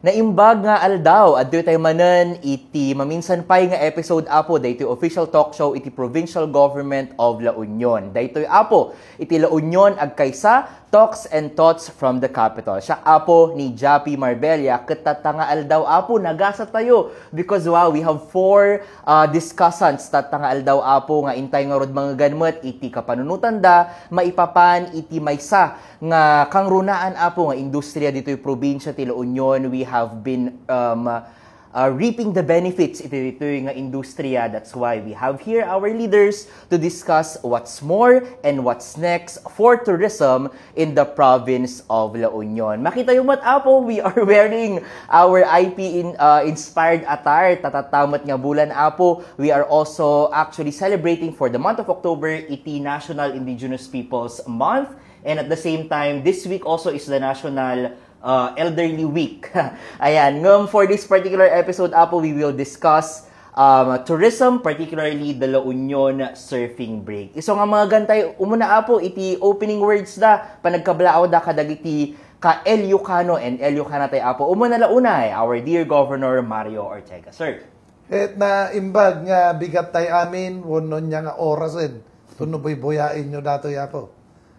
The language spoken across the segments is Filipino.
Naimbag nga aldaw, adto tayo manan iti maminsan pay nga episode apo daytoy official talk show iti Provincial Government of La Union. Daytoy apo iti La Union agkaysa Talks and Thoughts from the Capital. Siya apo ni Jappy Marbella, katatanga aldaw apo nagasa tayo because wow, we have 4 discussants tatanga aldaw apo nga intay nga rod mga ganmet iti kapanunutan da maipapan iti maysa nga kangrunaan apo nga industriya ditoy probinsya ti La Union. We have been reaping the benefits ito nga industriya. That's why we have here our leaders to discuss what's more and what's next for tourism in the province of La Union. Makita yung apo, we are wearing our IP inspired attire. Tatatamat nga bulan apo. We are also actually celebrating for the month of October iti National Indigenous Peoples Month. And at the same time, this week also is the National Elderly Week. Ayan, for this particular episode, apo, we will discuss tourism, particularly the La Union Surfing Break. Iso nga mga gantay, umuna apo, iti opening words da, panagkablao da kadagiti ka Ilocano and Ilocana tayo apo. Umuna launay, our dear Governor Mario Ortega. Sir. Et na imbag nga bigat tayo amin, wonon niya nga orasin. Tunuboy buyain nyo dato yapo.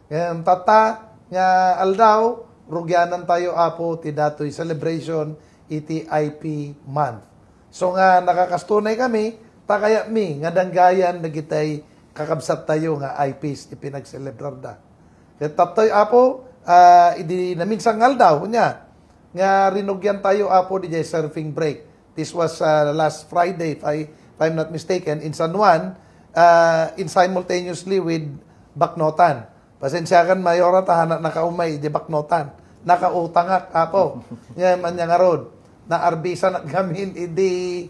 Ngayon, tata nga aldaw, rugyanan tayo apo ti datoy celebration iti IP month. So nga nakakastunay kami, takaya mi nga danggayan nagitay kakabsat tayo nga IPs ti pinagselebrar da. Ket taptoy apo idi naminsang aldaw nya nga rinugyan tayo apo di surfing break. This was last Friday if I'm not mistaken in San Juan in simultaneously with Baknotan. Pasensya kan mayora tahanan nakaumay di Baknotan. Nakautangak apo. Yan man nga road. Na arbisa na gamin idi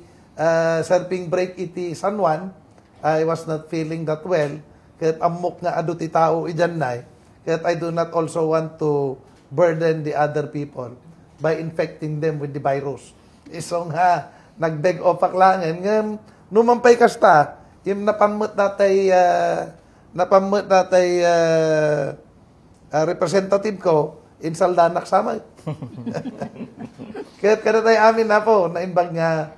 surfing break iti San Juan. I was not feeling that well. Kahit amok nga adu ti tao idan nay. Kahit I do not also want to burden the other people by infecting them with the virus. Isong ha nagbeg opak langen ngem numampay kasta im napamut natay representative ko in Saldanak sama. Kahit kada tayo amin na po, naimbag nga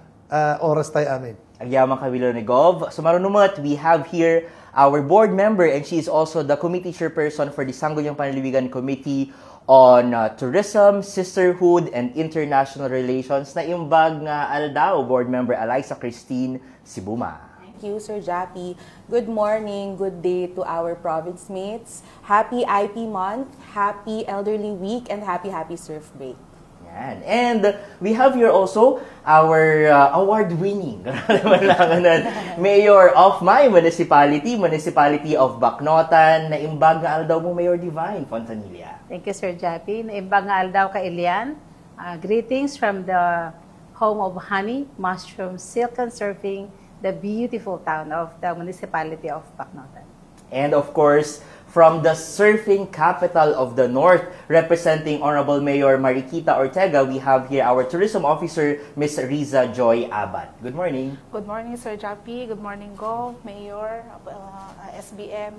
oras tayo amin. Agyaman kawilo ni Gov. So marunumat, we have here our board member and she is also the committee chairperson for the Sangguniang Panliliwigan Committee on Tourism, Sisterhood, and International Relations. Naimbag nga aldaw, board member Eliza Christine Sibuma. Thank you, Sir Jappy. Good morning, good day to our province mates. Happy IP month, happy Elderly Week, and happy Surf Break. Yan. And we have here also our award-winning Mayor of my Municipality of Baknotan. Naimbag nga aldaw mo, Mayor Divine Fontanilla. Thank you, Sir Jappy. Naimbag nga aldaw ka Ilian. Greetings from the home of honey, mushroom, silk, and surfing, the beautiful town of the Municipality of Baknotan. And of course, from the surfing capital of the North, representing Honorable Mayor Mariquita Ortega, we have here our tourism officer, Ms. Riza Joy Abad. Good morning. Good morning, Sir Jappy. Good morning, Gov, Mayor, SBM,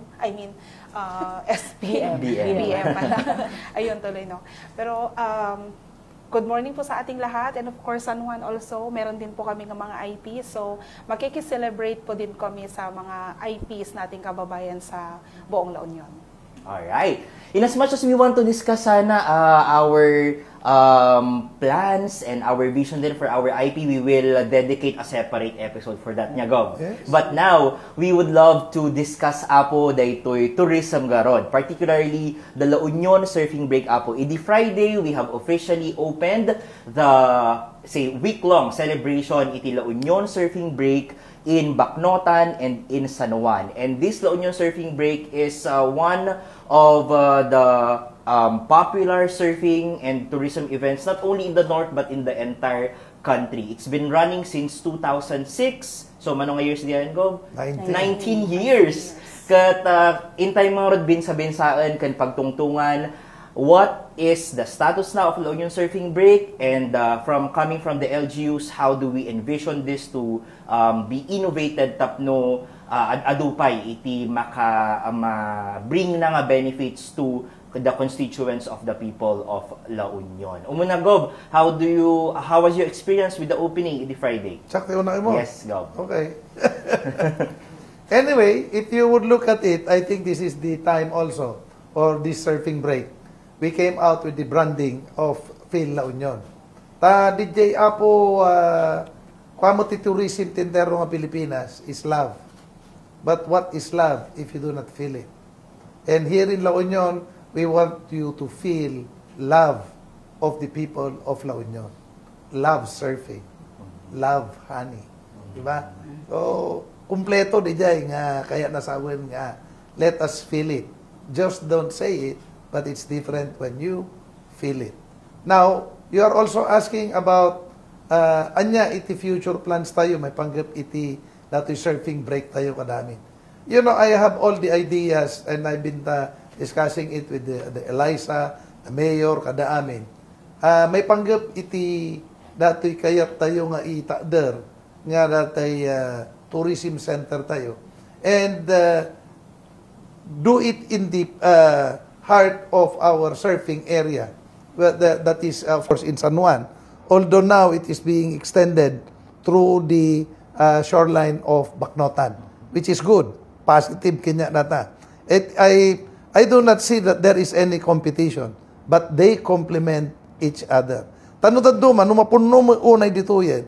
SPM. BM pala. Ayun tuloy, no? Pero, good morning po sa ating lahat, and of course San Juan also, meron din po kami ng mga IPs, so makikiselebrate po din kami sa mga IPs nating kababayan sa buong La Union. Alright. In as much as we want to discuss sana our plans and our vision then for our IP, we will dedicate a separate episode for that niya, Gov. Yes. But now, we would love to discuss apo daytoy tourism garod, particularly the La Union Surfing Break apo. Idi Friday, we have officially opened the week-long celebration iti La Union Surfing Break in Baknotan and in San Juan. And this La Union Surfing Break is one of the popular surfing and tourism events not only in the north but in the entire country. It's been running since 2006. So manong nga years diyan, Gov? 19 years. Kat intay mga rod binsa-binsaan kan pagtungtungan what is the status now of La Union Surfing Break, and coming from the LGUs, how do we envision this to be innovated tapno adupay iti bring na nga benefits to the constituents of the people of La Union. Umuna, Gob, how was your experience with the opening Idi Friday? Sakto yung mo? Yes, Gob. Okay. Anyway, if you would look at it, I think this is the time also, or this surfing break. We came out with the branding of Phil La Union. Ta DJ Apo, kwamo ti tourism tindero ng Pilipinas is love. But what is love if you do not feel it? And here in La Union, we want you to feel love of the people of La Union. Love surfing. Love honey. Diba? So, kumpleto di jay nga, kaya nasawin nga, let us feel it. Just don't say it, but it's different when you feel it. Now, you are also asking about, anya iti future plans tayo, may panggap iti, dati surfing break tayo kadami. You know, I have all the ideas and I've been discussing it with the Eliza, the mayor, kada amin. May panggap iti dato'y kayat tayo nga itader, nga dato'y tourism center tayo. And do it in the heart of our surfing area. That is, of course, in San Juan. Although now it is being extended through the shoreline of Bacnotan, which is good. Positive kinya data. I do not see that there is any competition, but they complement each other. Tanong-tanong man, mapuno mo unay dito yan,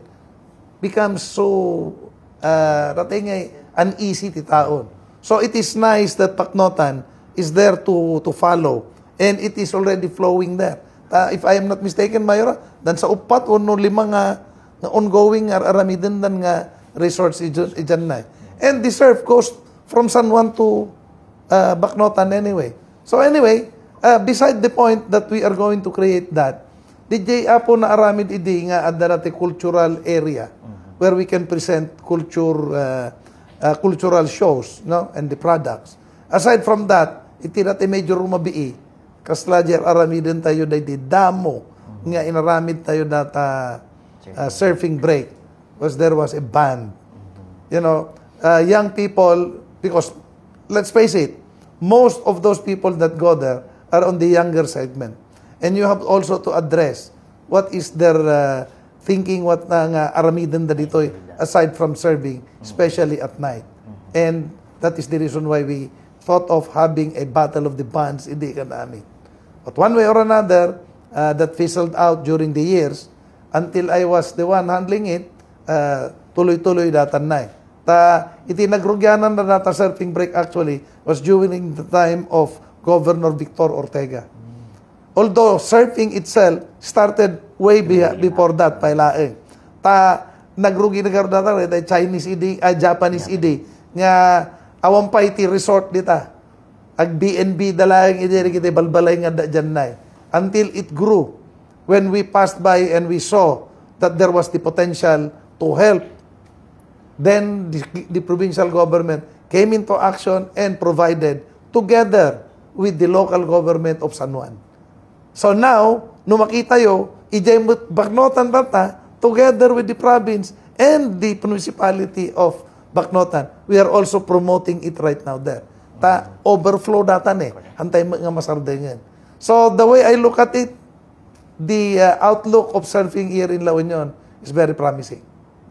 becomes so, ratingay, uneasy ti taon. So it is nice that Bacnotan is there to follow, and it is already flowing there. If I am not mistaken, Mayora, dan sa upat o no lima nga ongoing aramidin dan nga resorts ijan na. And the surf goes from San Juan to Bacnotan anyway. So anyway, beside the point that we are going to create that, DJ Apo na aramid idi nga adarate cultural area where we can present cultural shows, no, and the products. Aside from that, itirate medyo rumabii kaslajer aramidin tayo day di damo nga inaramid tayo data surfing break because there was a band. You know, young people, because let's face it, most of those people that go there are on the younger segment. And you have also to address what is their thinking, what nga aramidin da dito aside from serving, especially at night. And that is the reason why we thought of having a battle of the bands in the economy. But one way or another, that fizzled out during the years until I was the one handling it, tuloy-tuloy datan na. Itinagrugyanan na data surfing break actually was during the time of Governor Victor Ortega. Although surfing itself started way before that, pailaeng. Nagrugi na garo data, Chinese idi, Japanese idi, nga awampay ti resort dita. Ag BNB dalayang idi, kita balbalay nga da dyan na. Until it grew. When we passed by and we saw that there was the potential to help, then the provincial government came into action and provided together with the local government of San Juan. So now, nung makita yo, ijay Bacnotan data, together with the province and the municipality of Bacnotan, we are also promoting it right now there. Overflow data ne, hantay nga masardengan. So the way I look at it, the outlook of surfing here in La Union is very promising.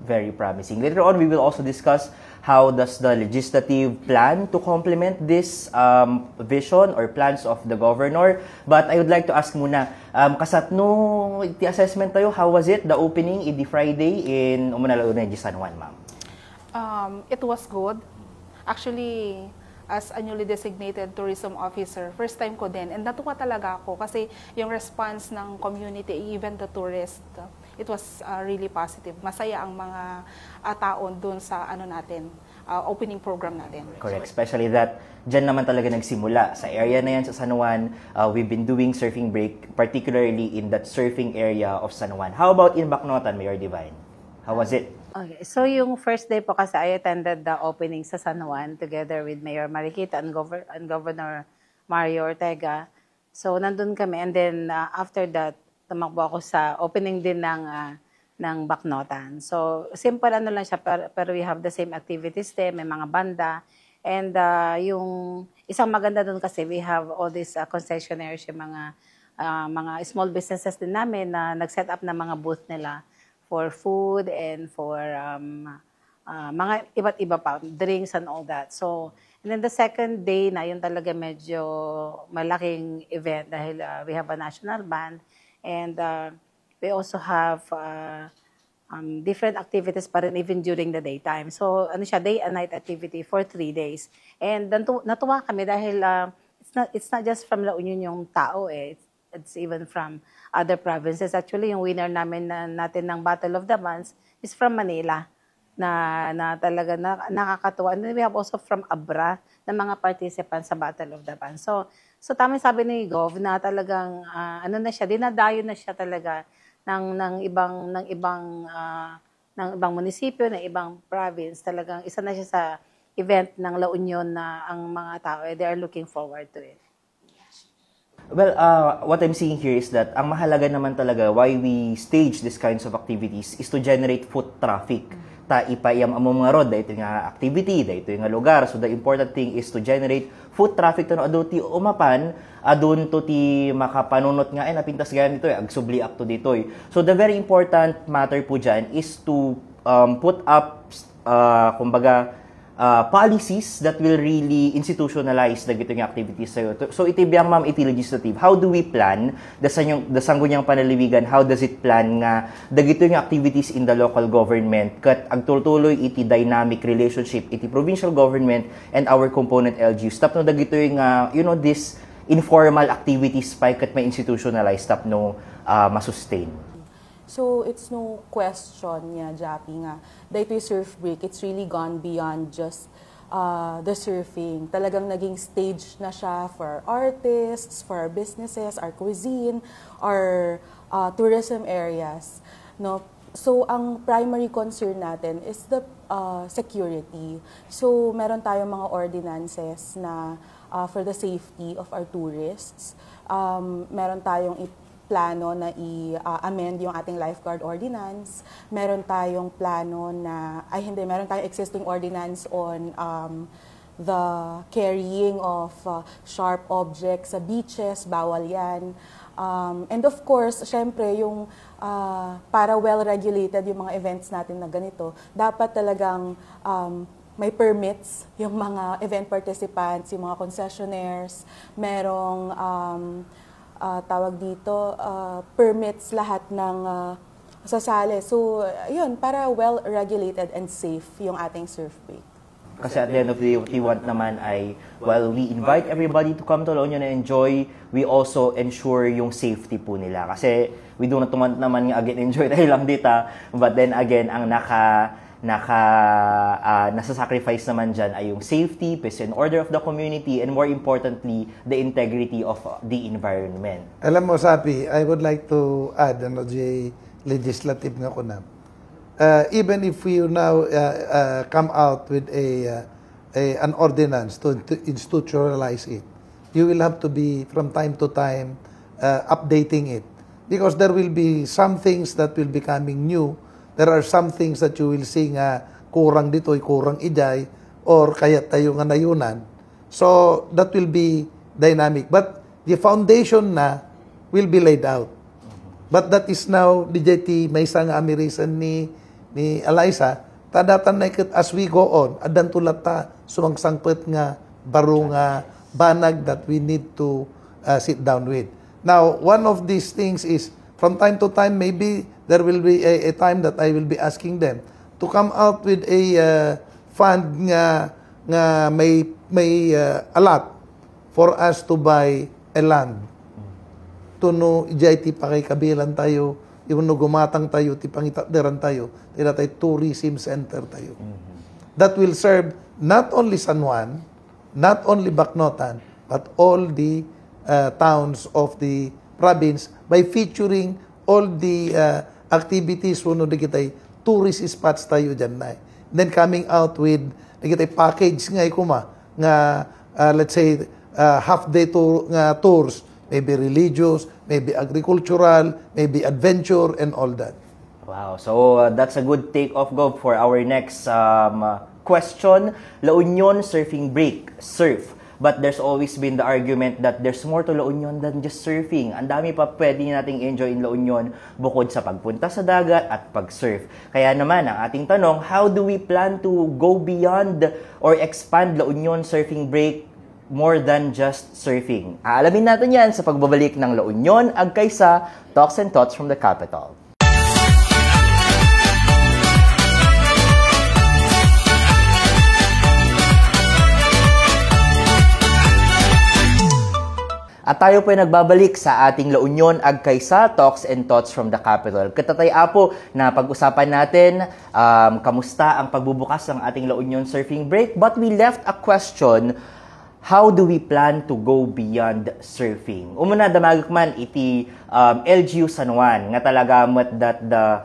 Very promising. Later on, we will also discuss how does the legislative plan to complement this vision or plans of the governor. But I would like to ask muna, kasat no the assessment tayo, how was it, the opening in the Friday in Umanalauna, San Juan, ma'am? It was good. Actually, as a newly designated tourism officer, first time ko din. And natuwa talaga ako kasi yung response ng community, even the tourist, it was really positive. Masaya ang mga taon dun sa opening program natin. Correct. Especially that dyan naman talaga nagsimula. Sa area na yan sa San Juan, we've been doing surfing break, particularly in that surfing area of San Juan. How about in Bacnotan, Mayor Divine? How was it? Okay. So yung first day po kasi I attended the opening sa San Juan together with Mayor Mariquita and Governor Mario Ortega. So nandun kami and then after that, tumakbo ako sa opening din ng Bacnotan. So simple lang siya pero we have the same activities there, may mga banda And yung isang maganda doon kasi we have all these concessionaires, yung mga small businesses din namin na nag-set up na mga booth nila for food and for mga iba't iba pa, drinks and all that. So, and then the second day na yun talaga medyo malaking event dahil we have a national band and we also have different activities pa rin even during the daytime. So, ano siya, day and night activity for 3 days. And natuwa kami dahil it's not just from La Union yung tao eh. It's even from other provinces. Actually, yung winner natin ng Battle of the Bands is from Manila na talaga nakakatuwa. And then we have also from Abra na mga participants sa Battle of the Bands. So tama sabi ni Gov na talagang ano na siya, dinadayo na siya talaga ng ibang munisipyo, ng ibang province. Talagang isa na siya sa event ng La Union na ang mga tao they are looking forward to it. Well, what I'm seeing here is that ang mahalaga naman talaga why we stage these kinds of activities is to generate foot traffic. Ta ipayam amo mga road, dahito nga activity, dahito nga lugar. So the important thing is to generate foot traffic to no adu ti umapan, adun to ti makapanunot nga napintas ganyan dito agsubli akto dito. So the very important matter po dyan is to put up kumbaga policies that will really institutionalize the gitong activities sayo. So iti biyang ma'am iti legislative, how do we plan dasang gunyang panaliwigan, how does it plan nga the gitong activities in the local government kat agtuloy iti dynamic relationship iti provincial government and our component LGUs tapno the gitong this informal activities pa kat may institutionalize tapno masustain. So, it's no question niya, Jappy, nga. Dahito yung surf break, it's really gone beyond just the surfing. Talagang naging stage na siya for artists, for our businesses, our cuisine, our tourism areas. No? So, ang primary concern natin is the security. So, meron tayong mga ordinances na for the safety of our tourists. Meron tayong plano na i-amend yung ating lifeguard ordinance. Meron tayong plano na, meron tayong existing ordinance on the carrying of sharp objects sa beaches, bawal yan. And of course, syempre, yung para well-regulated yung mga events natin na ganito, dapat talagang may permits yung mga event participants, yung mga concessionaires, merong tawag dito, permits lahat ng sasali. So, yun, para well-regulated and safe yung ating surf break. Kasi at the end of the day, what we want naman ay, while we invite everybody to come to La Union and enjoy, we also ensure yung safety po nila. Kasi we do not want naman nga again enjoy tayo lang dita, but then again, ang nasa-sacrifice naman dyan ay yung safety, peace and order of the community, and more importantly, the integrity of the environment. Alam mo, Sapi, I would like to add, legislative nga ko na. Even if we now come out with an ordinance to institutionalize it, you will have to be, from time to time, updating it. Because there will be some things that will be coming new. There are some things that you will see nga kurang dito'y, kurang ijay, or kaya tayo nga nayunan. So, that will be dynamic. But the foundation na will be laid out. But that is now, DJT, may isang amirisan ni Eliza, tadatan na ikot as we go on, adan tulat ta, sumangsangpet nga, baro nga, banag that we need to sit down with. Now, one of these things is, from time to time, maybe there will be a time that I will be asking them to come out with a fund nga may a lot for us to buy a land. Tuno ijay pa kay kabilan tayo, yung gumatang tayo, ti pangitapderan tayo, tila tayo tourism center tayo. That will serve not only San Juan, not only Bacnotan, but all the towns of the province by featuring all the activities wano di kitay tourist spots tayo dyan na. Then coming out with di kitay package nga ikuma nga let's say half day tours, maybe religious, maybe agricultural, maybe adventure and all that. Wow, so that's a good take-off, Gov, for our next question, La Union surfing break, surf. But there's always been the argument that there's more to La Union than just surfing. Ang dami pa pwede nating enjoy in La Union bukod sa pagpunta sa dagat at pag-surf. Kaya naman, ang ating tanong, how do we plan to go beyond or expand La Union surfing break more than just surfing? Aalamin natin yan sa pagbabalik ng La Union Agkaisa, Talks and Thoughts from the Capital. At tayo po ay nagbabalik sa ating La Union Agkaisa, Talks and Thoughts from the Capital. Katatay Apo, na pag-usapan natin kamusta ang pagbubukas ng ating La Union surfing break, but we left a question, how do we plan to go beyond surfing? Umuna damagakman iti LGU San Juan, nga talaga that the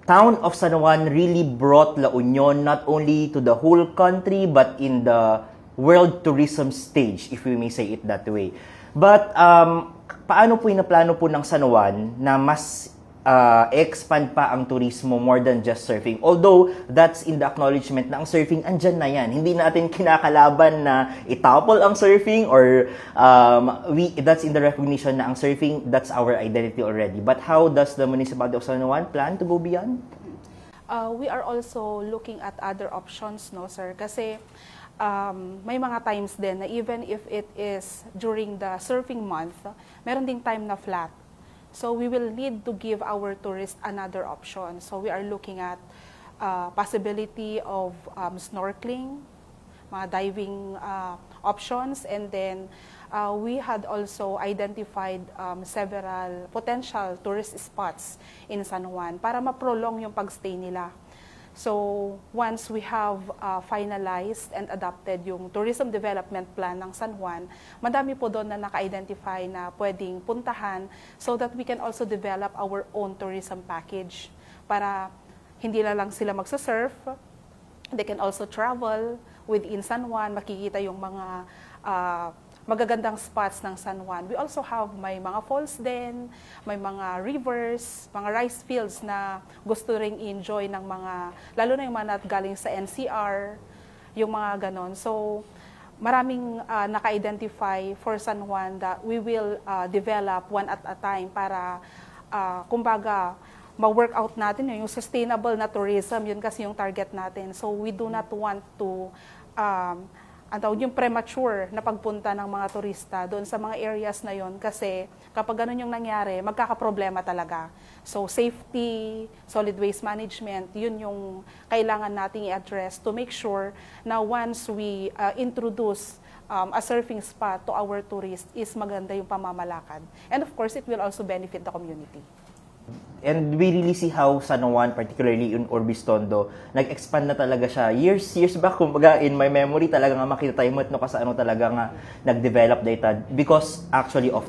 town of San Juan really brought La Union not only to the whole country, but in the world tourism stage, if we may say it that way. But paano po inaplano po ng San Juan na mas expand pa ang turismo more than just surfing? Although that's in the acknowledgement na ang surfing andyan na yan. Hindi natin kinakalaban na itapol ang surfing or that's in the recognition na ang surfing, that's our identity already. But how does the municipality of San Juan plan to go beyond? We are also looking at other options, no sir? Kasi may mga times din na even if it is during the surfing month, meron ding time na flat. So we will need to give our tourists another option. So we are looking at possibility of snorkeling, mga diving options, and then we had also identified several potential tourist spots in San Juan para ma-prolong yung pagstay nila. So, once we have finalized and adopted yung tourism development plan ng San Juan, madami po doon na naka-identify na pwedeng puntahan so that we can also develop our own tourism package para hindi na lang sila magsasurf, they can also travel within San Juan, makikita yung mga magagandang spots ng San Juan. We also have may mga falls din, may mga rivers, mga rice fields na gusto ring enjoy ng mga, lalo na yung mga galing sa NCR, yung mga ganon. So, maraming naka-identify for San Juan that we will develop one at a time para, kumbaga, ma-work out natin yung sustainable na tourism, yun kasi yung target natin. So, we do not want to yung premature na pagpunta ng mga turista doon sa mga areas na yon kasi kapag ganun yung nangyari, magkakaproblema talaga. So safety, solid waste management, yun yung kailangan nating i-address to make sure na once we introduce a surfing spot to our tourists is maganda yung pamamalakad. And of course, it will also benefit the community. And we really see how San Juan, particularly in Orbis Tondo, nag-expand na talaga siya. Years back, kumbaga, in my memory, talaga nga makita tayo mo kasi ano talaga nga nag-develop data because actually of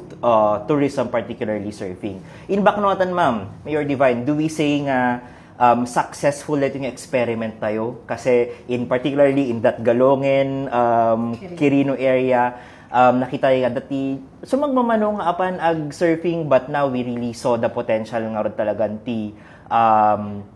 tourism, particularly surfing. In Bacnotan, ma'am, Mayor Divine, do we say nga successful na yung experiment tayo? Kasi particularly in that Galongen, Quirino area, nakita nga dati magmamano nga apan ag surfing, but now we really saw the potential nga ron talaga ti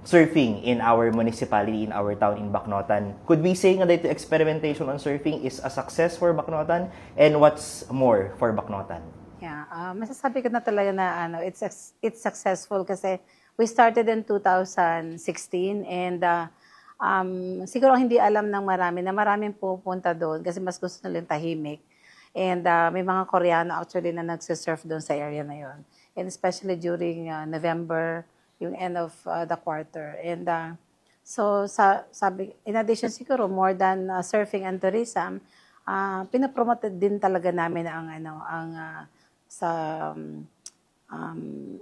surfing in our municipality, in our town in Bacnotan. Could we say nga dito experimentation on surfing is a success for Bacnotan, and what's more for Bacnotan? Yeah, masasabi ko na talaga na it's successful kasi we started in 2016 and siguro hindi alam ng marami na maraming pupunta doon kasi mas gusto nilang tahimik. And may mga Koreano actually na nagsisurf doon sa area na yon. And especially during November, yung end of the quarter. And so sabi, in addition siguro more than surfing and tourism, pinapromote din talaga namin ang sa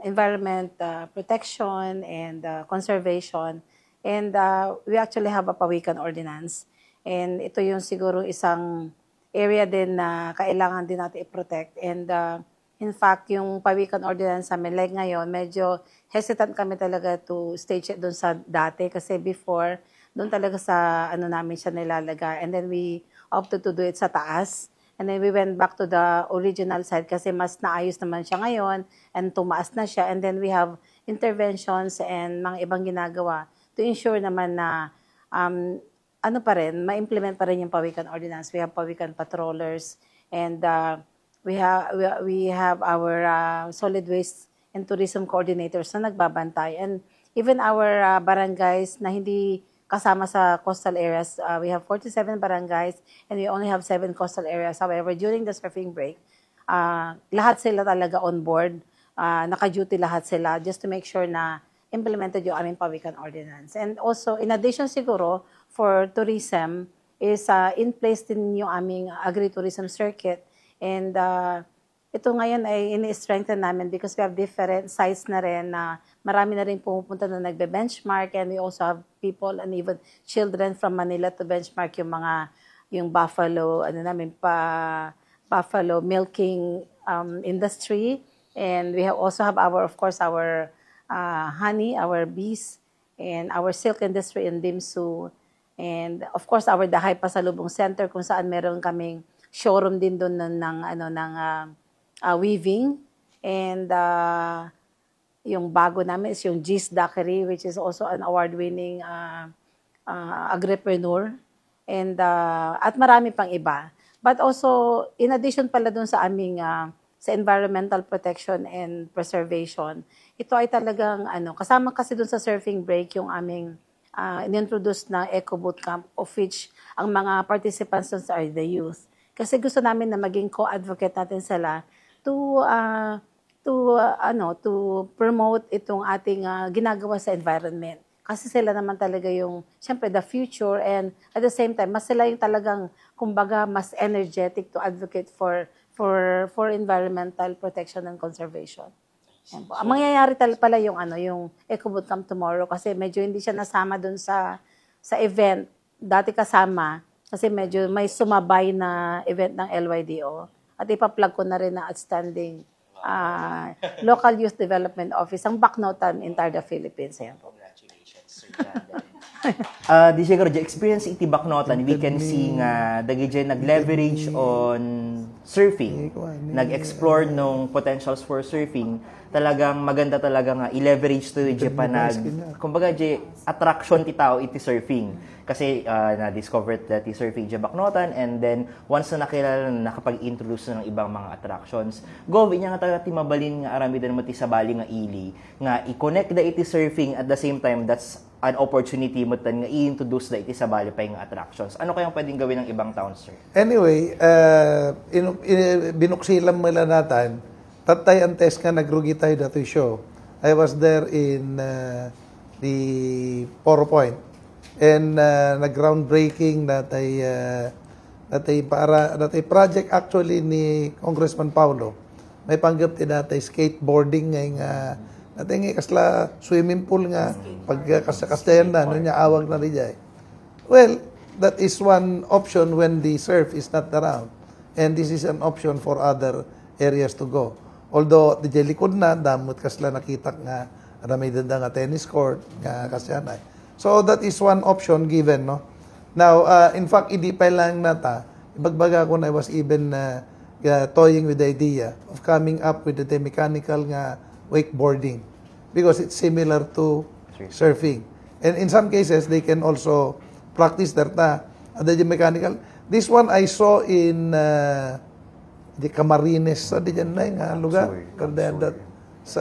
environment protection and conservation. And we actually have a pawikan ordinance. And ito yung siguro isang area din na kailangan din natin i-protect. And in fact, yung pawikan ordinance namin, like ngayon, medyo hesitant kami talaga to stage it doon sa dati kasi before, doon talaga sa namin siya nilalagay. And then we opted to do it sa taas. And then we went back to the original side kasi mas naayos naman siya ngayon and tumaas na siya. And then we have interventions and mga ibang ginagawa to ensure naman na ano pa rin, ma-implement pa rin yung Pawikan Ordinance. We have Pawikan Patrollers, and we have our solid waste and tourism coordinators na nagbabantay. And even our barangays na hindi kasama sa coastal areas, we have 47 barangays and we only have 7 coastal areas. However, during the surfing break, lahat sila talaga on board, naka-duty lahat sila just to make sure na implemented yung aming Pawikan Ordinance. And also, in addition siguro, for tourism, is in place din yung aming agri-tourism circuit. And ito ngayon ay ini-strengthen namin because we have different sites na rin na marami na rin pumupunta na nagbe-benchmark, and we also have people and even children from Manila to benchmark yung buffalo, buffalo milking industry. And we also have of course, our honey, our bees, and our silk industry in Dimsu. And of course, our Dahay Pasalubong Center kung saan meron kaming showroom din doon ng weaving. And yung bago namin is yung G's Daiquiri, which is also an award-winning agripreneur. And at marami pang iba. But also, in addition pala doon sa aming sa environmental protection and preservation, ito ay talagang kasama kasi dun sa surfing break yung aming inintroduce na Eco Bootcamp, of which ang mga participants dun are the youth. Kasi gusto namin na maging co-advocate natin sila to promote itong ating ginagawa sa environment. Kasi sila naman talaga yung, syempre, the future, and at the same time, mas sila yung talagang, kumbaga, mas energetic to advocate for environmental protection and conservation. Yan po. Ang mangyayari pala yung Eco Bootcamp tomorrow kasi medyo hindi siya nasama dun sa event. Dati kasama kasi medyo may sumabay na event ng LYDO. At ipa-plug ko na rin na outstanding Local Youth Development Office ang Bacnotan in the Philippines. Yan po. Congratulations, Sir Janda. Di siguro, the experience iti Bacnotan, we can see nga dagiti nag-leverage on surfing, nag-explore nung potentials for surfing. Talagang maganda talaga nga i-leverage to di pa kumbaga di attraction ti tao iti surfing. Kasi na-discover that ti surfing di Bacnotan, and then once na nakilala na nakapag-introduce na ng ibang mga attractions, inya nga talaga ti mabalin nga arami din mo ti sabali nga ili nga i-connect da iti surfing at the same time that's an opportunity mo tan nga i-introduce da iti sabali pa nga attractions. Ano kayang pwedeng gawin ng ibang towns, sir? Anyway, binuksilan mo lang natin. Tatay antes nga nagrugi tayo dato'y show. I was there in the PowerPoint. And nag-groundbreaking datay project actually ni Congressman Paulo. May panggap ti datay skateboarding nga datay kasla swimming pool nga pag kastayan na niya awag na rin jay. Well, that is one option when the surf is not around. And this is an option for other areas to go. Although, di likod na, damot kasla nakita nga, may danda nga tennis court, nga kasyanay. So, that is one option given, no? Now, in fact, hindi pa lang nata, ibagbaga ko na I was even toying with the idea of coming up with the mechanical nga wakeboarding because it's similar to surfing. And in some cases, they can also practice the mechanical. This one I saw in di Camarines sa di dyan na nga lugar that sa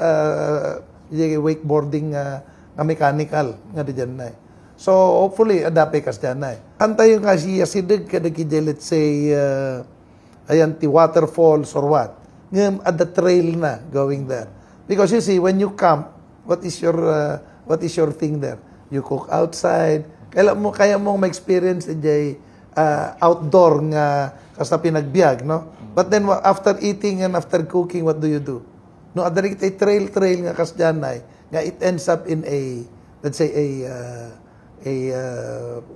wakeboarding nga mechanical nga di dyan na. So hopefully adapt kas dyan na. Antay yung kasi sidig kada kidya let's say ayan ti waterfalls or what ngam at the trail na going there, because you see when you camp, what is your thing there? You cook outside, kaya mo ma-experience di outdoor nga kasta pinagbiag, no? But then after eating and after cooking, what do you do? No, adari kita trail nga kasjanay, nga it ends up in a, let's say a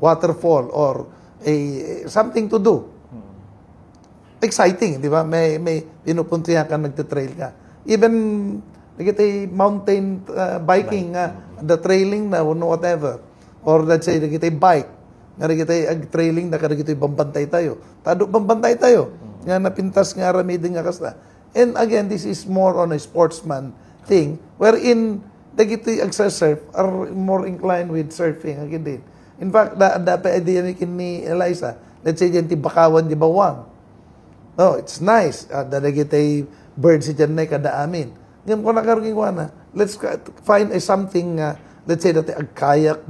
waterfall or something to do. Exciting, di ba? May pinupuntihan ka, nagte-trail ka. Even nagitay mountain biking nga, the trailing na whatever. Or let's say nagitay bike, nga nagitay trailing na nagitay bambantay tayo. Bambantay tayo. Nga napintas nga ramidin nga kasla. And again, this is more on a sportsman thing, wherein nagito'y agsa-surf are more inclined with surfing. Again din. In fact, dapat idea ni Eliza, let's say dyan ti bakawan di bawang. Oh, it's nice. Dadagitay birds dyan na kada amin. Ngayon ko nakarugin ko na, let's find something, let's say that kayak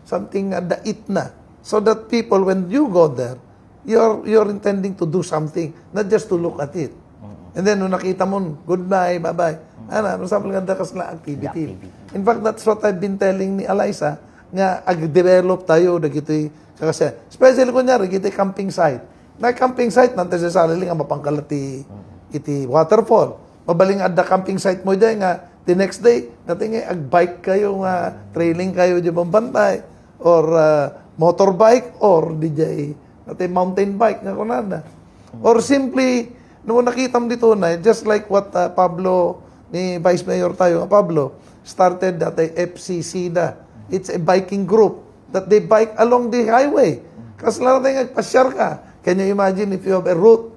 something dait na. So that people, when you go there, you're intending to do something, not just to look at it. And then, nung nakita mo, goodbye, bye-bye. Masama lang ganda kasla activity. In fact, that's what I've been telling ni Eliza, nga ag-develop tayo, kasi, especially kunyari, kita camping site. Na camping site, nante sa sarili nga mapangkalati iti waterfall. Mabaling at the camping site mo dyan nga, the next day, natin nga, ag-bike kayo nga, trailing kayo dyan bantay, or motorbike, or DJ, natin mountain bike nga kunanda. Or simply, nung nakita mo dito na, just like what Pablo, ni Vice Mayor tayo, Pablo, started at FCC na. It's a biking group that they bike along the highway. Kasi lang natin pasyar ka. Can you imagine if you have a route,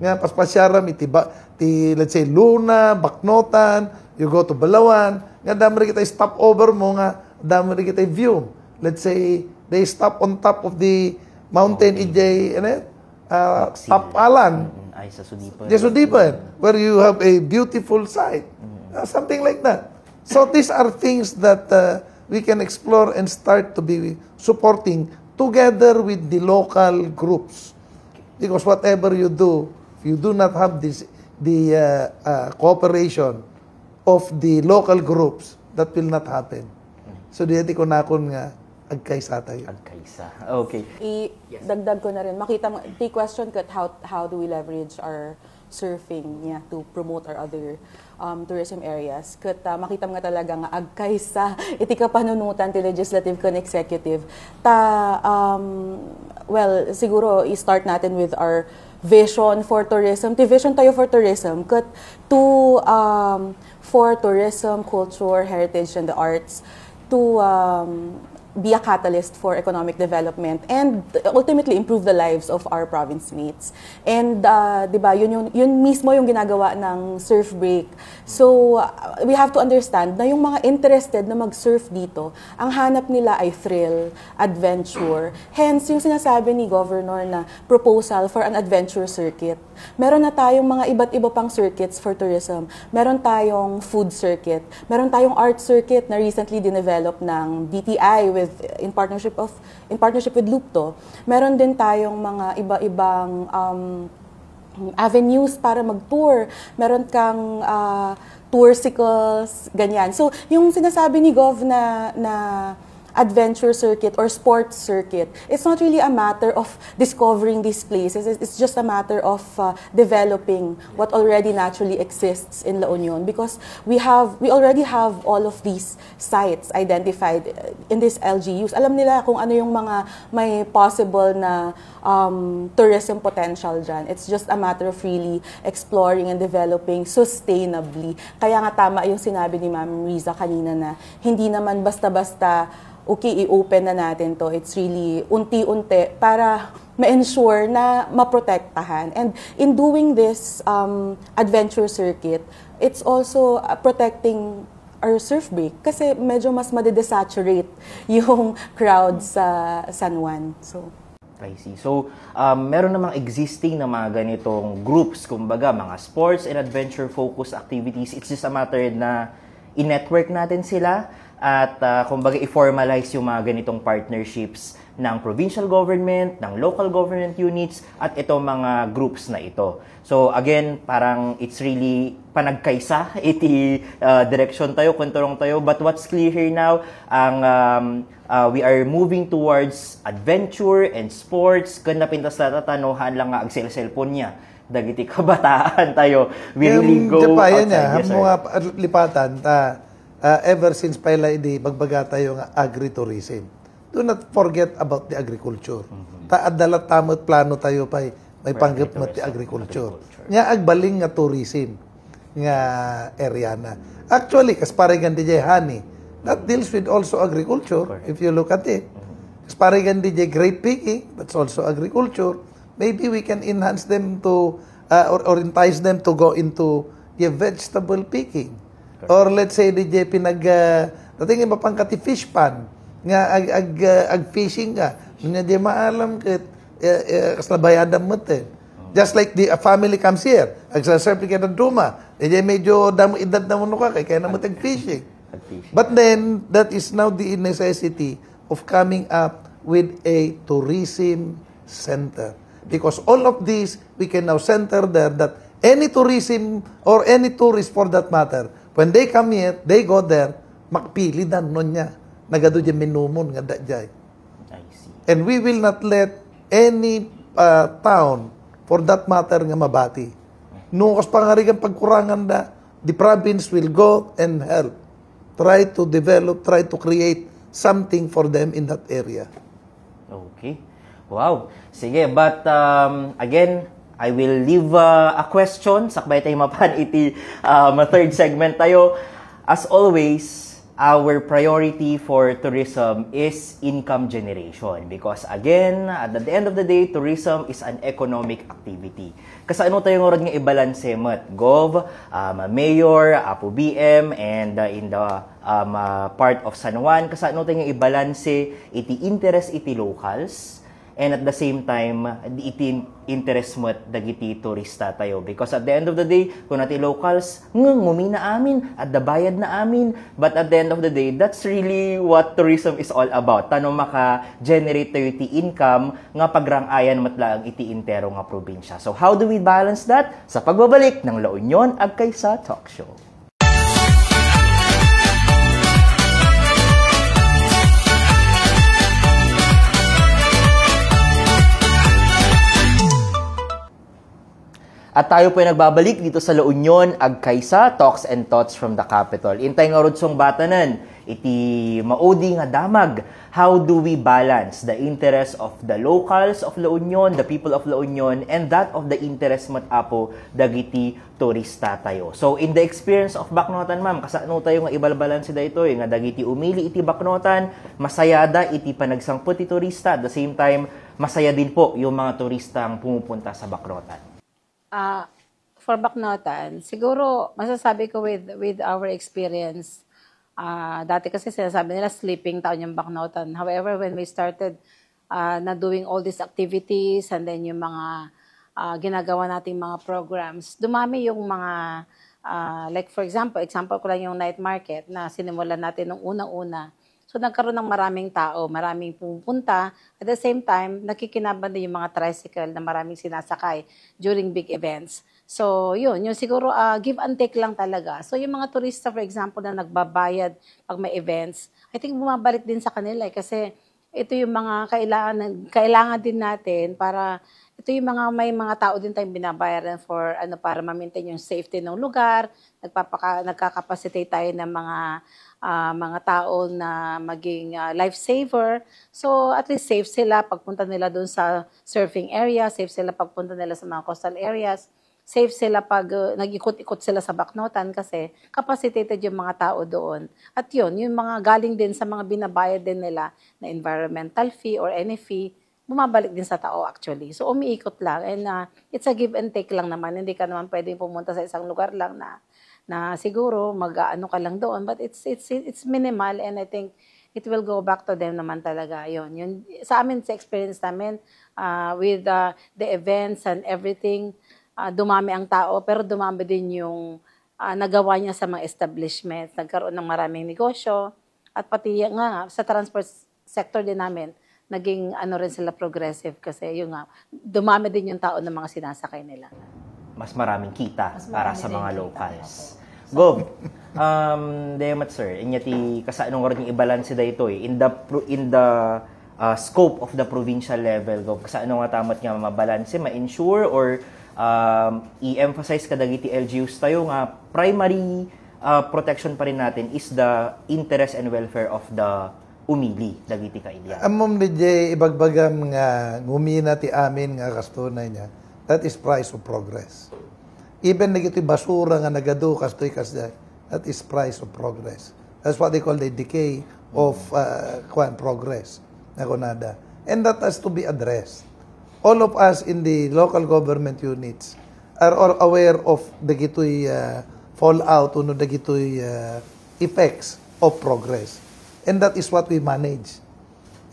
nga paspasyaram, let's say, Luna, Baknotan, you go to Balawan, nga dami rin kita stop over mo, nga dami rin kita view. Let's say, they stop on top of the mountain, Tapalan. Ay, sa Sudipan. Sudipan, where you have a beautiful sight. Something like that. So these are things that we can explore and start to be supporting together with the local groups. Because whatever you do, if you do not have the cooperation of the local groups, that will not happen. So dito ko nakon nga agkaysa tayo. Agkaysa. Okay. Dagdag ko na rin. Makita mo, the question kat how do we leverage our surfing to promote our other tourism areas. Kat makita mo nga talaga nga agkaysa iti kapanunutan ti legislative kan executive. Well, siguro i-start natin with our vision for tourism. Ti vision tayo for tourism. Kat for tourism, culture, heritage, and the arts to be a catalyst for economic development and ultimately improve the lives of our province mates. And, di ba, yun mismo yung ginagawa ng Surf Break. So, we have to understand na yung mga interested na mag-surf dito, ang hanap nila ay thrill, adventure. Hence, yung sinasabi ni Governor na proposal for an adventure circuit. Meron na tayong mga iba't iba pang circuits for tourism. Meron tayong food circuit. Meron tayong art circuit na recently dinevelop ng DTI in partnership with Lupto. Meron din tayong mga iba-ibang avenues para mag-tour. Meron kang tourcycles, ganyan. So, yung sinasabi ni Gov na adventure circuit or sports circuit, it's not really a matter of discovering these places. It's just a matter of developing what already naturally exists in La Union, because we already have all of these sites identified in these LGUs. Alam nila kung ano yung mga may possible na tourism potential dyan. It's just a matter of really exploring and developing sustainably. Kaya nga tama yung sinabi ni Ma'am Riza kanina na hindi naman basta-basta okay, i-open na natin to. It's really unti-unti para ma-ensure na maprotektahan. And in doing this adventure circuit, it's also protecting our surf break kasi medyo mas madedesaturate yung crowd sa San Juan. So, I see. So, meron namang existing na mga ganitong groups, kumbaga, mga sports and adventure-focused activities. It's just a matter na i-network natin sila at kumbaga i-formalize yung mga ganitong partnerships ng provincial government, ng local government units, at itong mga groups na ito. So again, parang it's really panagkaysa, iti direction tayo, kwenturong tayo, but what's clear here now, we are moving towards adventure and sports, kanda pintas na tatanohan lang nga agsel-cellphone niya. Dagiti kabataan tayo, we really go outside. Yes, mga lipatan, ever since paila hindi magbaga tayo ng agritourism. Do not forget about the agriculture. Taadalat tamot plano tayo pa may panggap mo ti agriculture. Nga agbaling nga tourism nga area na. Actually, kasparigan DJ honey, that deals with also agriculture. If you look at it. Kasparigan DJ grape picking, that's also agriculture. Maybe we can enhance them to or entice them to go into vegetable picking. Or let's say DJ dating mapangkati fish pan nga ag fishing ka. Nya di maalam ket kaslabayadan mo ten. Just like a family comes here, agsasurfing ka ng duma. Medyo damo edad na mo ka kaya na mo fishing. But then that is now the necessity of coming up with a tourism center. Because all of this, we can now center there that any tourism or any tourist for that matter, when they come here, they go there, makpili dan nun niya. Nagado dyan minumon nga dajay. I see. And we will not let any town, for that matter, nga mabati. Nung kas pangarigan pagkurangan na, the province will go and help. Try to develop, try to create something for them in that area. Okay. Wow. Sige, but again, I will leave a question. Sakbay tayo mapan iti third segment tayo. As always, our priority for tourism is income generation because again, at the end of the day, tourism is an economic activity. Kasi ano tayo nga i-balance mat Gov, Mayor, Apo BM, and in the part of San Juan, kasi ano tayo nga i-balance iti interest iti locals, and at the same time, iti interest mo dagiti turista tayo. Because at the end of the day, kung nati locals, ngumi na amin, at the bayad na amin. But at the end of the day, that's really what tourism is all about. Tanong maka-generate tayo iti income nga pagrangayan matlaang iti intero nga probinsya. So how do we balance that? Sa pagbabalik ng La Union Agkaysa Talk Show. At tayo po ay nagbabalik dito sa La Union, Agkaysa, Talks and Thoughts from the Capital. Intay nga rodsong batanan, iti maudi nga damag. How do we balance the interest of the locals of La Union, the people of La Union, and that of the interest matapo dagiti turista tayo? So, in the experience of Baknotan, ma'am, kasano tayo nga ibalbalansi da ito, nga dagiti umili iti Baknotan, masayada iti panagsangpot iti turista. At the same time, masaya din po yung mga turistang pumupunta sa Baknotan. For Baknotan, siguro masasabi ko with our experience, dati kasi sinasabi nila sleeping town yung Baknotan. However, when we started na doing all these activities and then yung mga ginagawa nating mga programs, dumami yung mga like for example ko lang yung night market na sinimulan natin nung unang-una. So, nagkaroon ng maraming tao, maraming pupunta. At the same time, nakikinaban din yung mga tricycle na maraming sinasakay during big events. So, yun siguro give and take lang talaga. So, yung mga turista, for example, na nagbabayad pag may events, I think bumabalik din sa kanila kasi ito yung mga kailangan din natin para ito yung may mga tao din tayong binabayaran for para ma-maintain yung safety ng lugar, nagkakapacitate tayo ng mga tao na maging lifesaver. So at least safe sila pagpunta nila doon sa surfing area, safe sila pagpunta nila sa mga coastal areas, safe sila pag nag-ikot-ikot sila sa Baknotan kasi capacitated yung mga tao doon. At yun, yung mga galing din sa mga binabayad din nila na environmental fee or any fee, bumabalik din sa tao actually. So umiikot lang and it's a give and take lang naman. Hindi ka naman pwedeng pumunta sa isang lugar lang na siguro mag-ano ka lang doon, but it's minimal and I think it will go back to them naman talaga. Yun sa amin, sa experience namin with the events and everything, dumami ang tao pero dumami din yung nagawa niya sa mga establishments. Nagkaroon ng maraming negosyo at pati nga sa transport sector din namin naging rin sila progressive kasi yung dumami din yung tao ng mga sinasakay nila. Mas maraming kita para sa mga locals. Gob, Demat sir, inyati kasanong oras yung i-balance da ito in the scope of the provincial level, Gob, kasanong nga tamat nga mabalanse, ma-ensure or i-emphasize kadagiti LGUs tayo nga primary protection pa rin natin is the interest and welfare of the umili dagiti kailyan. Amom ni Jay ibagbagam nga ngumina ti amin nga kastunay niya. That is price of progress. Even nagiti basura nga nagadu kastoy kasday. That is price of progress. That's what they call the decay of progress. Nakunada. And that has to be addressed. All of us in the local government units are aware of dagitoy fallout uno dagitoy effects of progress. And that is what we manage.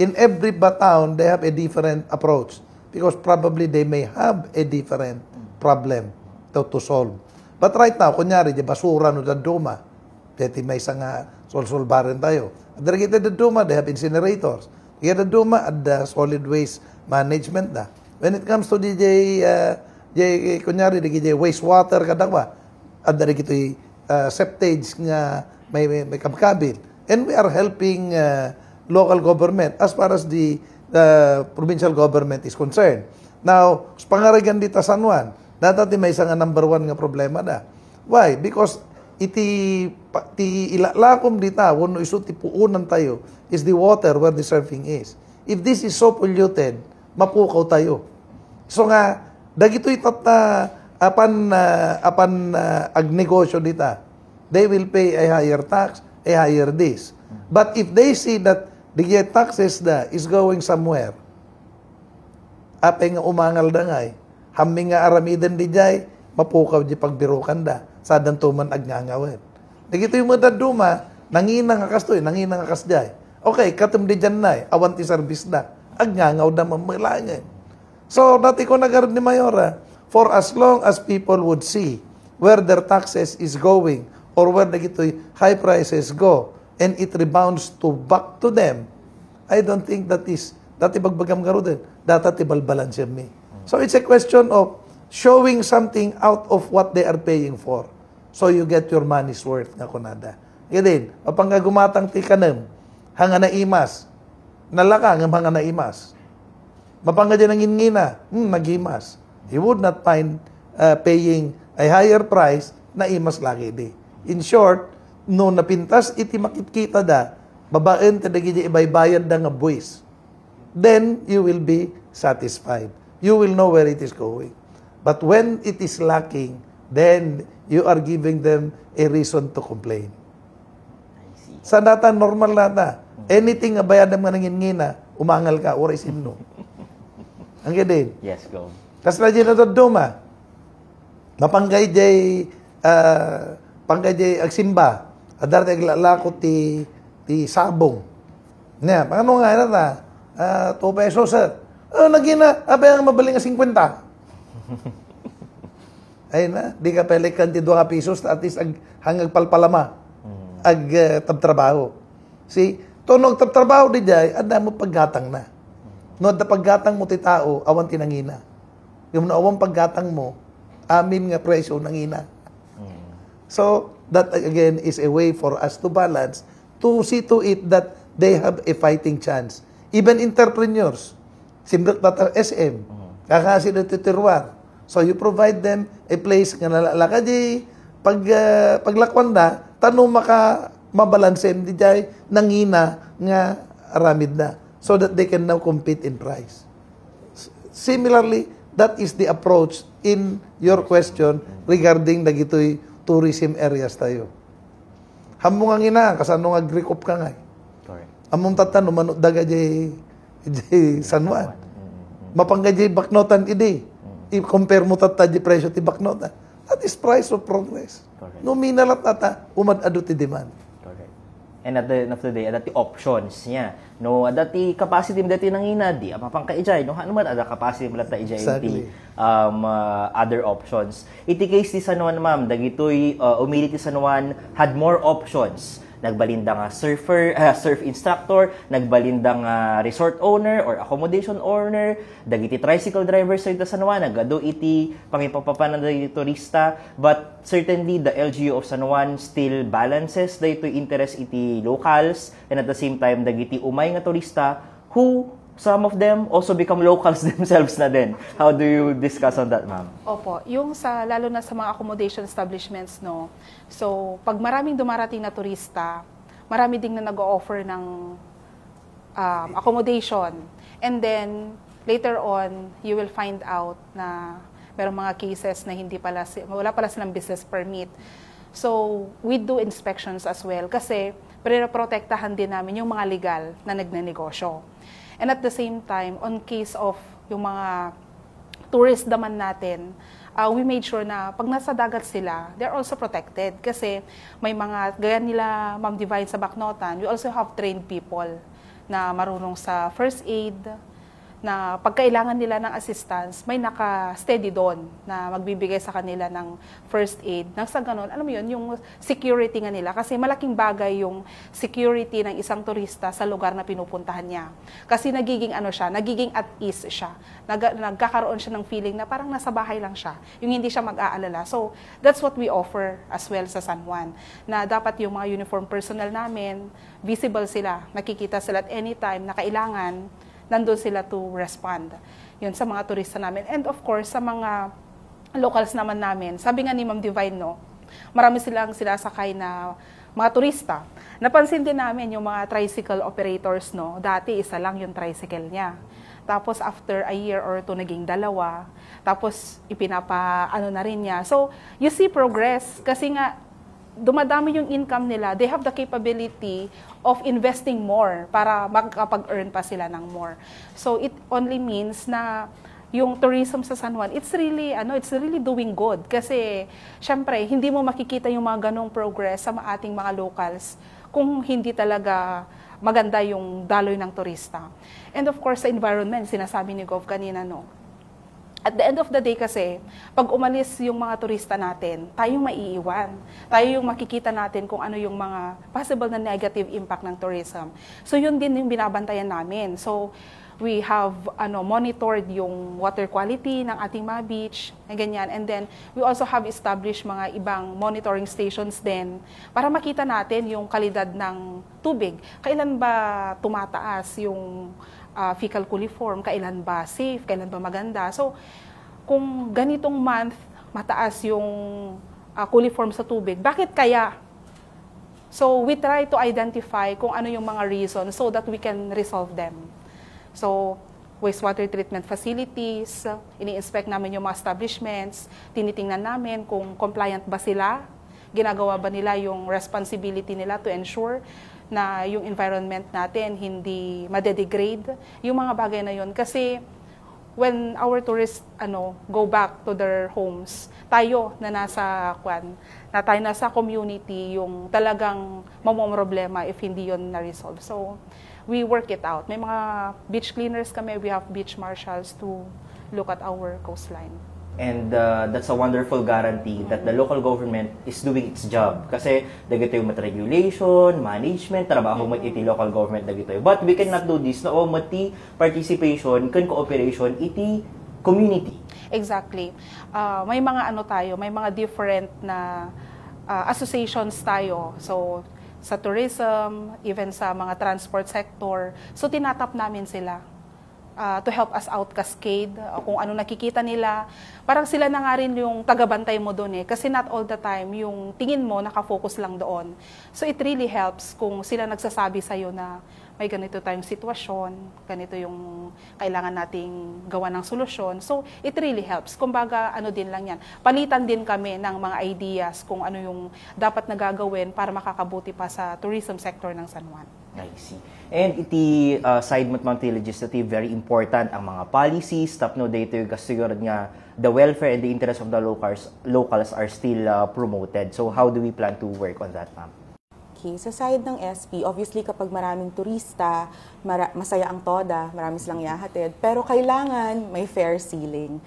In every town, they have a different approach because probably they may have a different problem to solve. But right now, kunyari, di basura no daduma, pwede may isang solsolbaran tayo. At kita daduma, they have incinerators. Kita daduma at the solid waste management na. When it comes to kunyari, DJ wastewater kadakwa, at dari kito'y septage nga may kabkabil. And we are helping local government as far as the provincial government is concerned. Now, pangaragan dito San Juan, dati may isang number 1 nga problema na. Why? Because iti ilalakom dita, wano iso tipuunan tayo, is the water where the surfing is. If this is so polluted, mapukaw tayo. So nga, dagito itata apan agnegosyo dita, they will pay a higher tax, a higher this. But if they see that the taxes is going somewhere, apay nga umangal da ngay, haming nga aramiden di jay, mapukaw di pagbirukan da, sadan tuman agnangawin. Dagito yung madaduma, nanginang akastoy, nanginang akasjay. Okay, katum di dyan na, awan ti service na, agnangaw da mamilangin. So, dati ko nagaroon ni Mayora, for as long as people would see where their taxes is going or where the high prices go and it rebounds back to them, I don't think that is, dati bagbagam garo din, dati balbalan siya mi. So it's a question of showing something out of what they are paying for. So you get your money's worth nga kunada. Yan mapangga gumatang ti kanam, hanga na imas, nalaka ng hanga na imas. Mapangga dyan ang ingina, nag-imas. He would not find paying a higher price na imas lagi di. In short, no napintas iti makikita da, babaen tadagi di ibaybayad da nga buwis. Then, you will be satisfied. You will know where it is going. But when it is lacking, then you are giving them a reason to complain. Sa data, normal data. Anything nga bayad ng ngina, umangal ka, or is no. Ang din. Yes, go. Kas na dyan na duma. Mapanggay jay agsimba. Adar tayo lalako ti sabong. Nga, paano nga na ta? 2 pesos, sir. Nagina, abay ang mabaling 50. Ay na, di ka pelikan ti 2 pesos, at least hanggang palpalama. Tabtrabaho. See, tunog tabtrabaho di jay, ada mo paggatang na. No, da paggatang mo ti tao, awan tinangina. Yung naawang paggatang mo, amin nga presyo nangina. So, that again is a way for us to balance, to see to it that they have a fighting chance. Even entrepreneurs, simbrek tatar SM, kakasi na titirwar. So, you provide them a place nga nalalaka di, paglakwan na, tanong mabalansin di jay, nangina nga aramid na. So that they can now compete in price. Similarly, that is the approach in your question regarding nagitoy tourism areas tayo. Hamong ang ina, kasano nga agrikop ka nga. Correct. Among tatan, umanot daga jay San Juan. Mapangga jay baknotan idi. I-compare mo tata jay presyo ti baknotan. That is price of progress. Correct. Nominal at tata, umad-ado ti demand. Correct. And at the end of the day, adati options niya. No, adati capacity mo dati nangina di, mapang kaijay. No, ano man ada capacity mo lata ijay Exactly. iti other options. Iti case ti San Juan, ma'am, dagitoy umili ti San Juan had more options. Nagbalinda nga surf instructor, nagbalinda nga resort owner or accommodation owner, dagiti tricycle driver sa ito San Juan, nagado iti pangipapapanan da turista, but certainly the LGU of San Juan still balances dito interest iti locals, and at the same time dagiti umay nga turista who some of them also become locals themselves na din. How do you discuss on that, ma'am? Opo, yung lalo na sa mga accommodation establishments, no. So, pag maraming dumarating na turista, marami ding na nag-o-offer ng accommodation. And then, later on, you will find out na merong mga cases na wala pala silang business permit. So, we do inspections as well kasi pinoprotektahan din namin yung mga legal na nagnenegosyo. And at the same time, on case of yung mga tourist naman natin, we made sure na pag nasa dagat sila, they're also protected. Kasi may mga, gaya nila Ma'am Divine sa Bacnotan, we also have trained people na marunong sa first aid, na pagkailangan nila ng assistance, may naka-steady doon na magbibigay sa kanila ng first aid. Nang sa ganun, alam mo yun, yung security nga nila. Kasi malaking bagay yung security ng isang turista sa lugar na pinupuntahan niya. Kasi nagiging nagiging at ease siya. Nagkakaroon siya ng feeling na parang nasa bahay lang siya. Yung hindi siya mag-aalala. So, that's what we offer as well sa San Juan. Na dapat yung mga uniform personnel namin, visible sila, nakikita sila at anytime na kailangan, nandun sila to respond. Yun, sa mga turista namin. And of course, sa mga locals naman namin, sabi nga ni Ma'am Divine, no, marami silang sinasakay na mga turista. Napansin din namin yung mga tricycle operators, no, dati isa lang yung tricycle niya. Tapos after a year or two, naging dalawa. Tapos ipinapa-ano na rin niya. So, you see progress. Kasi nga, dumadami yung income nila, they have the capability of investing more para makakapag-earn pa sila ng more. So it only means na yung tourism sa San Juan, it's really doing good. Kasi syempre, hindi mo makikita yung mga ganong progress sa ating mga locals kung hindi talaga maganda yung daloy ng turista. And of course, sa environment, sinasabi ni Gov kanina, no, at the end of the day kasi, pag umalis yung mga turista natin, tayo yung maiiwan. Tayo yung makikita natin kung ano yung mga possible na negative impact ng tourism. So yun din yung binabantayan namin. So we have monitored yung water quality ng ating mga beach, na ganyan. And then we also have established mga ibang monitoring stations din para makita natin yung kalidad ng tubig. Kailan ba tumataas yung fecal coliform, kailan ba safe, kailan ba maganda. So, kung ganitong month, mataas yung coliform sa tubig, bakit kaya? So, we try to identify kung ano yung mga reasons so that we can resolve them. So, wastewater treatment facilities, ini-inspect namin yung mga establishments, tinitingnan namin kung compliant ba sila, ginagawa ba nila yung responsibility nila to ensure na yung environment natin hindi madedegrade, yung mga bagay na yun. Kasi when our tourists go back to their homes, tayo na nasa community yung talagang mamomroblema if hindi yun na-resolve. So, we work it out. May mga beach cleaners kami, we have beach marshals to look at our coastline. And that's a wonderful guarantee that the local government is doing its job. Kasi dagito yung regulation, management, trabaho mo iti local government dagito. But we cannot do this no mati participation, kun cooperation iti community. Exactly. May mga may mga different na associations tayo. So sa tourism, even sa mga transport sector. So tinatap namin sila. To help us out cascade, kung ano nakikita nila. Parang sila na nga rin yung tagabantay mo doon kasi not all the time yung tingin mo nakafocus lang doon. So it really helps kung sila nagsasabi sa'yo na may ganito tayong sitwasyon, ganito yung kailangan nating gawa ng solusyon. So it really helps. Kumbaga, din lang yan. Palitan din kami ng mga ideas kung ano yung dapat na gagawin para makakabuti pa sa tourism sector ng San Juan. I see. And iti side mo mga legislative, very important ang mga policies, tapno dito yung kasigurad nga the welfare and the interest of the locals are still promoted. So how do we plan to work on that, ma'am? Okay, sa side ng SP, obviously kapag maraming turista, masaya ang TODA, marami silang yahatid, pero kailangan may fair ceiling.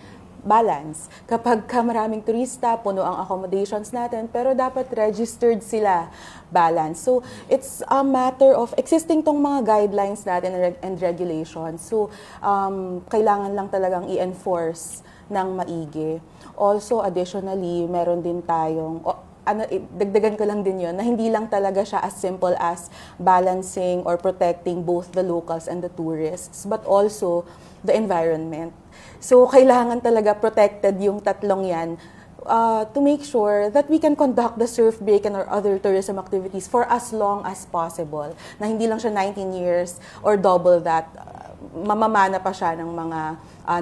Balance. Kapag maraming turista, puno ang accommodations natin, pero dapat registered sila. Balance. So, it's a matter of existing tong mga guidelines natin and regulations. So, kailangan lang talagang i-enforce ng maigi. Also, additionally, meron din tayong dagdagan ko lang din yun, na hindi lang talaga siya as simple as balancing or protecting both the locals and the tourists, but also the environment. So, kailangan talaga protected yung tatlong yan to make sure that we can conduct the surf break and or other tourism activities for as long as possible. Na hindi lang siya 19 years or double that, mamamana pa siya ng mga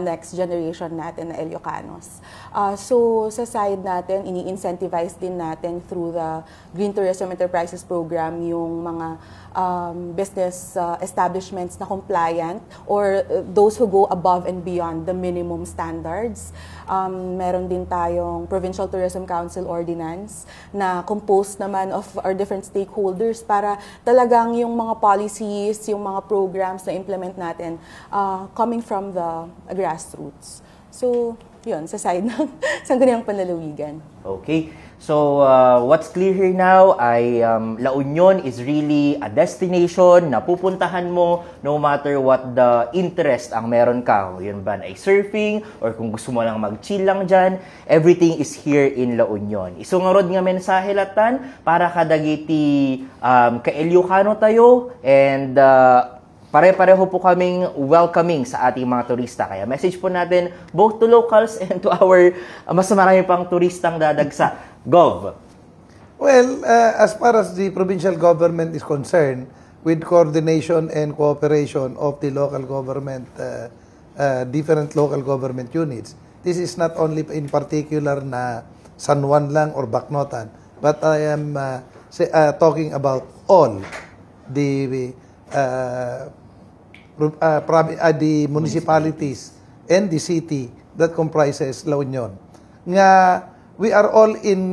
next generation natin na Ilocano's. So sa side natin, ini-incentivize din natin through the Green Tourism Enterprises Program yung mga business establishments na compliant or those who go above and beyond the minimum standards. Meron din tayong Provincial Tourism Council Ordinance na composed naman of our different stakeholders para talagang yung mga policies, yung mga programs na implement natin coming from the grassroots. So, yun, sa side ng Sangguniang Panlalawigan. Okay. So, what's clear here now ay La Union is really a destination na pupuntahan mo no matter what the interest ang meron ka. Yun ba ay surfing or kung gusto mo lang mag-chill lang dyan, everything is here in La Union. Isungarod nga mensahe latan para kadagiti ka-Ilocano tayo and pare-pareho po kaming welcoming sa ating mga turista. Kaya message po natin both to locals and to our mas marami pang turistang dadagsa. Gov. Well, as far as the provincial government is concerned, with coordination and cooperation of the local government, different local government units, this is not only in particular na San Juan lang or Bacnotan, but I am talking about all the municipalities and the city that comprises La Union. Nga, we are all in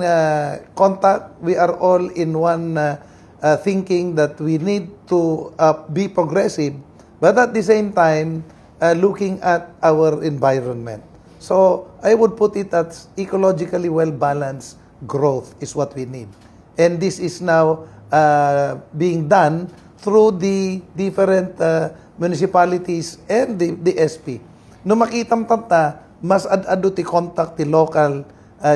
contact, we are all in one thinking that we need to be progressive, but at the same time, looking at our environment. So, I would put it as ecologically well-balanced growth is what we need. And this is now being done through the different municipalities and the SP. No makitam tata, mas ad-ado ti contact ti local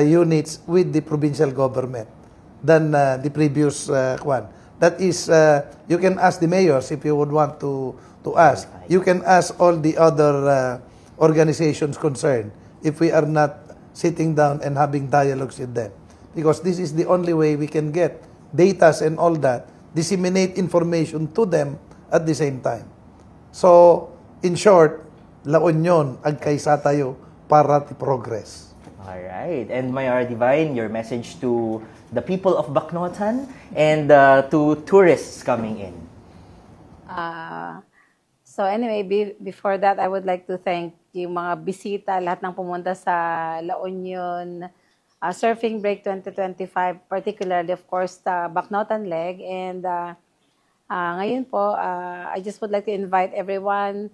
units with the provincial government than the previous one. That is, you can ask the mayors if you would want to ask. You can ask all the other organizations concerned if we are not sitting down and having dialogues with them. Because this is the only way we can get data and all that, disseminate information to them at the same time. So, in short, La Union, agkaisa tayo para ti progress. Alright. And Mayor Divine, your message to the people of Bacnotan and to tourists coming in. So anyway, before that, I would like to thank yung mga bisita, lahat ng pumunta sa La Union Surfing Break 2025, particularly, of course, the Bacnotan leg. And ngayon po, I just would like to invite everyone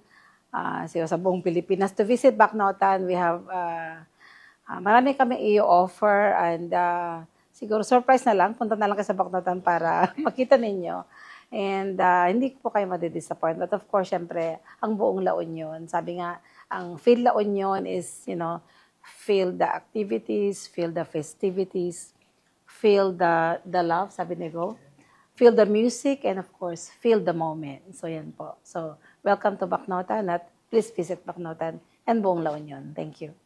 sa buong Pilipinas to visit Bacnotan. We have marami kami i-offer and siguro surprise na lang, punta na lang kayo sa Bacnotan para makita ninyo. And hindi po kayo madidisappoint. But of course, syempre, ang buong La Union. Sabi nga, ang feel La Union is, feel the activities, feel the festivities, feel the love, sabi ni Go, feel the music, and of course, feel the moment. So yan po. So, welcome to Bacnotan at please visit Bacnotan and buong La Union. Thank you.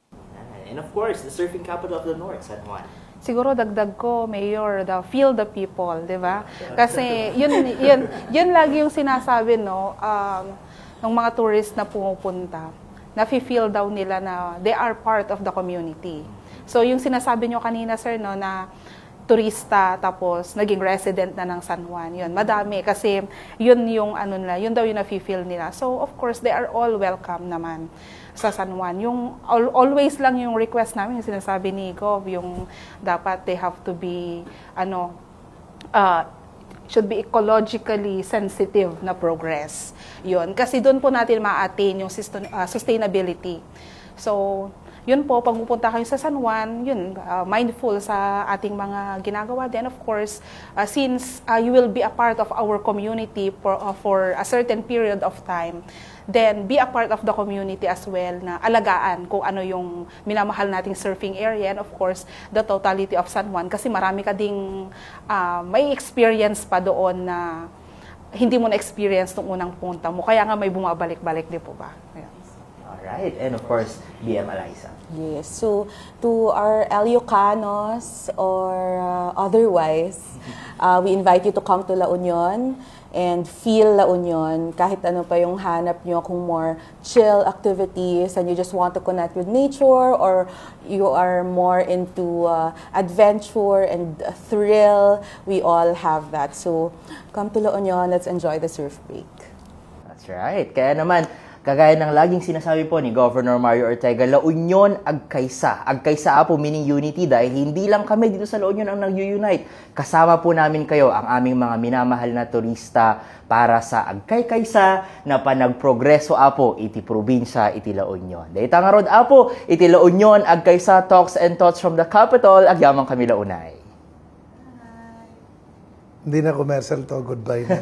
And of course, the surfing capital of the North, San Juan. Siguro dagdag ko, Mayor, feel the people, di ba? Kasi yun lagi yung sinasabi, no, ng mga tourists na pumupunta, na-feel daw nila na they are part of the community. So yung sinasabi nyo kanina, sir, no, na turista tapos naging resident na ng San Juan. Yun, madami kasi yun yung yun daw yung na-feel nila. So of course, they are all welcome naman sa San Juan. Yung always lang yung request namin, yung sinasabi ni Gov, yung dapat they have to be should be ecologically sensitive na progress. Yun, kasi doon po natin ma-attain yung sustainability. So, yun po, pag pupunta kayo sa San Juan, yun, mindful sa ating mga ginagawa. Then, of course, since you will be a part of our community for a certain period of time, then be a part of the community as well na alagaan kung ano yung minamahal nating surfing area and of course, the totality of San Juan. Kasi marami ka ding may experience pa doon na hindi mo na-experience nung unang punta mo. Kaya nga may bumabalik-balik, di po ba? Ayan. Alright, and of course, BM Eliza. Yes, so to our Ilocano's or otherwise, we invite you to come to La Union and feel La Union, kahit ano pa yung hanap nyo, kung more chill activities and you just want to connect with nature or you are more into adventure and thrill, we all have that. So come to La Union, let's enjoy the surf break. That's right. Kaya naman, kagaya ng laging sinasabi po ni Governor Mario Ortega, La Union agkaysa. Agkaysa po meaning unity dahil hindi lang kami dito sa La Union ang nag-unite. Kasama po namin kayo, ang aming mga minamahal na turista para sa agkay-kaysa na panagprogreso apo iti probinsya iti La Union. Dahil nga rod apo, iti La Union agkaysa talks and thoughts from the capital, agyaman kami launay. Hindi na commercial to, goodbye na.